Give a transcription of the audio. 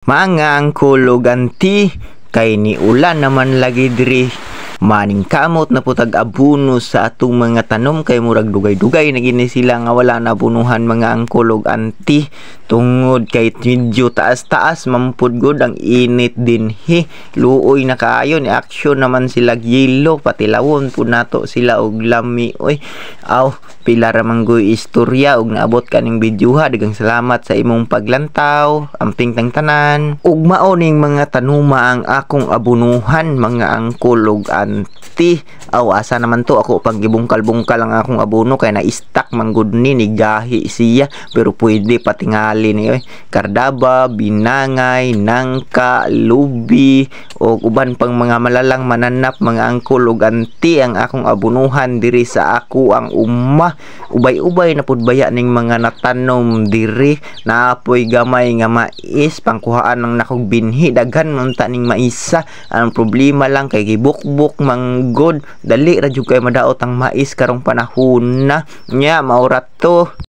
Mga angkol ganti kay ni ulan naman lagi diri. Maning kamot na putag abuno sa atong mga tanom kay murag dugay-dugay na gini sila nga wala na abunuhan mga angkol ug anti tungod kay medyo taas-taas mampud gud ang init dinhi. Luoy na kaayo ni action naman sila yelo pati lawon pud nato sila og lami. Oy, aw pila ra manggoy istorya ug naabot kaning videoha. Daghang salamat sa imong paglantaw. Amping tang tanan. Ug mao ning mga tanuma ang akong abunuhan mga angkol ug anti. Aw asa naman to ako pag gibungkal-bungkal ang akong abono kay na-stack man gud ni gahi siya pero pwede patingali ni oy. Kardaba, binangay, nangka, lubi o uban pang mga malalang mananap mga angkol ug anti ang akong abunuhan diri sa ako ang umma. Ubay-ubay na pud baya ning mga natanom diri. Naapoy gamay nga mais pangkuhaan ng nakog binhi daghan man ta ning maisa. Ang problema lang kay gibukbuk manggod dali ra jud kay madaot ang mais karong panahon na nya maurat to.